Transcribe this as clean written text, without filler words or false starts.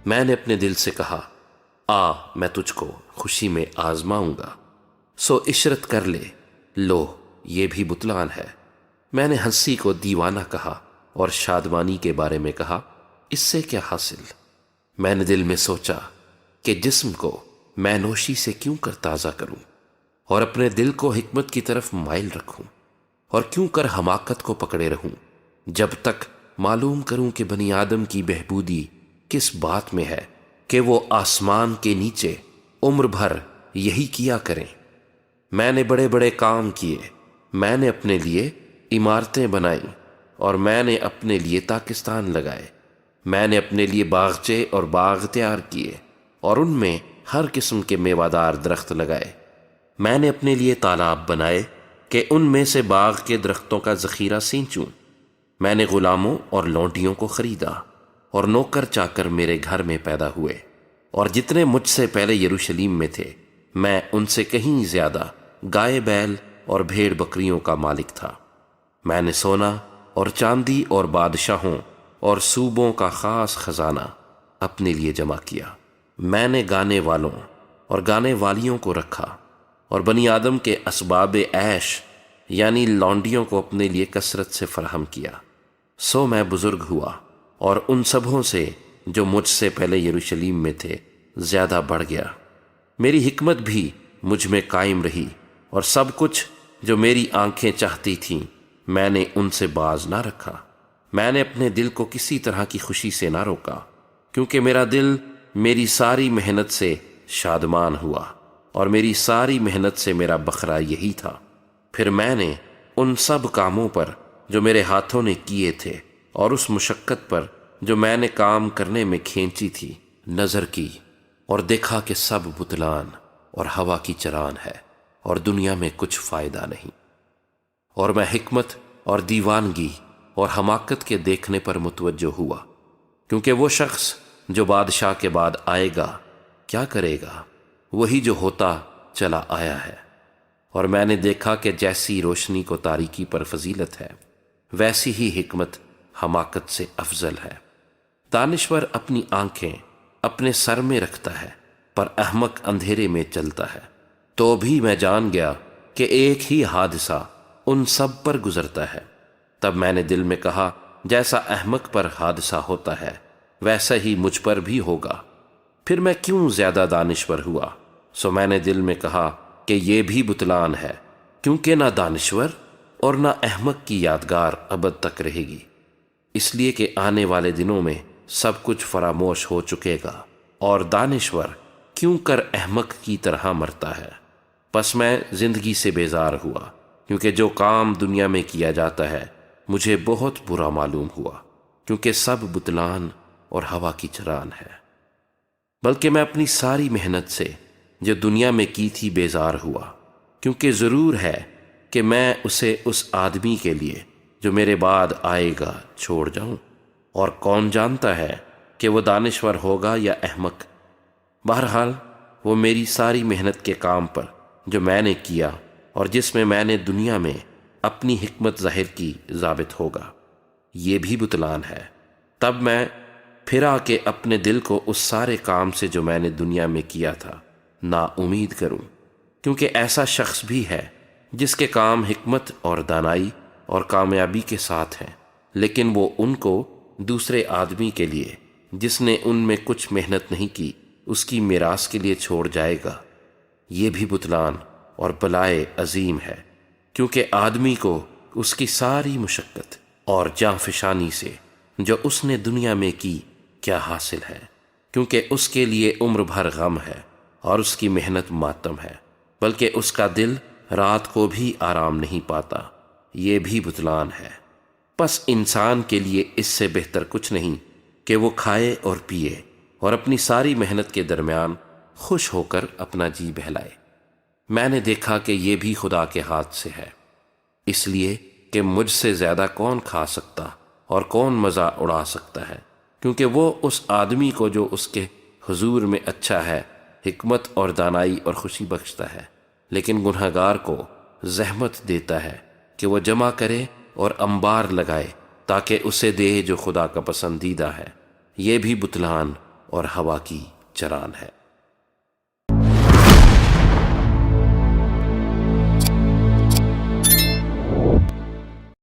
میں نے اپنے دل سے کہا میں تجھ کو خوشی میں آزماؤں گا، سو عشرت کر لے، لو یہ بھی بتلان ہے۔ میں نے ہنسی کو دیوانہ کہا اور شادمانی کے بارے میں کہا، اس سے کیا حاصل؟ میں نے دل میں سوچا کہ جسم کو میں نوشی سے کیوں کر تازہ کروں اور اپنے دل کو حکمت کی طرف مائل رکھوں، اور کیوں کر حماقت کو پکڑے رہوں جب تک معلوم کروں کہ بنی آدم کی بہبودی کس بات میں ہے کہ وہ آسمان کے نیچے عمر بھر یہی کیا کریں۔ میں نے بڑے بڑے کام کیے، میں نے اپنے لیے عمارتیں بنائیں اور میں نے اپنے لیے تاکستان لگائے، میں نے اپنے لیے باغچے اور باغ تیار کیے اور ان میں ہر قسم کے میوادار درخت لگائے، میں نے اپنے لیے تالاب بنائے کہ ان میں سے باغ کے درختوں کا ذخیرہ سینچوں، میں نے غلاموں اور لونڈیوں کو خریدا اور نوکر چاکر میرے گھر میں پیدا ہوئے، اور جتنے مجھ سے پہلے یروشلیم میں تھے میں ان سے کہیں زیادہ گائے بیل اور بھیڑ بکریوں کا مالک تھا۔ میں نے سونا اور چاندی اور بادشاہوں اور صوبوں کا خاص خزانہ اپنے لیے جمع کیا، میں نے گانے والوں اور گانے والیوں کو رکھا اور بنی آدم کے اسباب عیش یعنی لونڈیوں کو اپنے لیے کثرت سے فراہم کیا، سو میں بزرگ ہوا اور ان سبھوں سے جو مجھ سے پہلے یروشلیم میں تھے زیادہ بڑھ گیا۔ میری حکمت بھی مجھ میں قائم رہی اور سب کچھ جو میری آنکھیں چاہتی تھیں میں نے ان سے باز نہ رکھا۔ میں نے اپنے دل کو کسی طرح کی خوشی سے نہ روکا، کیونکہ میرا دل میری ساری محنت سے شادمان ہوا اور میری ساری محنت سے میرا بخرا یہی تھا۔ پھر میں نے ان سب کاموں پر جو میرے ہاتھوں نے کیے تھے اور اس مشقت پر جو میں نے کام کرنے میں کھینچی تھی نظر کی، اور دیکھا کہ سب بتلان اور ہوا کی چران ہے اور دنیا میں کچھ فائدہ نہیں، اور میں حکمت اور دیوانگی اور حماقت کے دیکھنے پر متوجہ ہوا، کیونکہ وہ شخص جو بادشاہ کے بعد آئے گا کیا کرے گا؟ وہی جو ہوتا چلا آیا ہے۔ اور میں نے دیکھا کہ جیسی روشنی کو تاریکی پر فضیلت ہے ویسی ہی حکمت حماقت سے افضل ہے۔ دانشور اپنی آنکھیں اپنے سر میں رکھتا ہے پر احمق اندھیرے میں چلتا ہے، تو بھی میں جان گیا کہ ایک ہی حادثہ ان سب پر گزرتا ہے۔ تب میں نے دل میں کہا، جیسا احمق پر حادثہ ہوتا ہے ویسا ہی مجھ پر بھی ہوگا، پھر میں کیوں زیادہ دانشور ہوا؟ سو میں نے دل میں کہا کہ یہ بھی بتلان ہے، کیونکہ نہ دانشور اور نہ احمق کی یادگار ابد تک رہے گی، اس لیے کہ آنے والے دنوں میں سب کچھ فراموش ہو چکے گا، اور دانشور کیوں کر احمق کی طرح مرتا ہے۔ پس میں زندگی سے بیزار ہوا، کیونکہ جو کام دنیا میں کیا جاتا ہے مجھے بہت برا معلوم ہوا، کیونکہ سب بتلان اور ہوا کی چران ہے۔ بلکہ میں اپنی ساری محنت سے جو دنیا میں کی تھی بیزار ہوا، کیونکہ ضرور ہے کہ میں اسے اس آدمی کے لیے جو میرے بعد آئے گا چھوڑ جاؤں، اور کون جانتا ہے کہ وہ دانشور ہوگا یا احمق۔ بہرحال وہ میری ساری محنت کے کام پر جو میں نے کیا اور جس میں میں نے دنیا میں اپنی حکمت ظاہر کی ضابط ہوگا، یہ بھی بتلان ہے۔ تب میں پھرا کہ اپنے دل کو اس سارے کام سے جو میں نے دنیا میں کیا تھا نا امید کروں، کیونکہ ایسا شخص بھی ہے جس کے کام حکمت اور دانائی اور کامیابی کے ساتھ ہیں، لیکن وہ ان کو دوسرے آدمی کے لیے جس نے ان میں کچھ محنت نہیں کی اس کی میراث کے لیے چھوڑ جائے گا۔ یہ بھی بتلان اور بلائے عظیم ہے، کیونکہ آدمی کو اس کی ساری مشقت اور جاں فشانی سے جو اس نے دنیا میں کی کیا حاصل ہے، کیونکہ اس کے لیے عمر بھر غم ہے اور اس کی محنت ماتم ہے، بلکہ اس کا دل رات کو بھی آرام نہیں پاتا۔ یہ بھی بتلان ہے۔ پس انسان کے لیے اس سے بہتر کچھ نہیں کہ وہ کھائے اور پیے اور اپنی ساری محنت کے درمیان خوش ہو کر اپنا جی بہلائے۔ میں نے دیکھا کہ یہ بھی خدا کے ہاتھ سے ہے، اس لیے کہ مجھ سے زیادہ کون کھا سکتا اور کون مزہ اڑا سکتا ہے، کیونکہ وہ اس آدمی کو جو اس کے حضور میں اچھا ہے حکمت اور دانائی اور خوشی بخشتا ہے، لیکن گنہگار کو زحمت دیتا ہے کہ وہ جمع کرے اور انبار لگائے تاکہ اسے دے جو خدا کا پسندیدہ ہے۔ یہ بھی بتلان اور ہوا کی چران ہے۔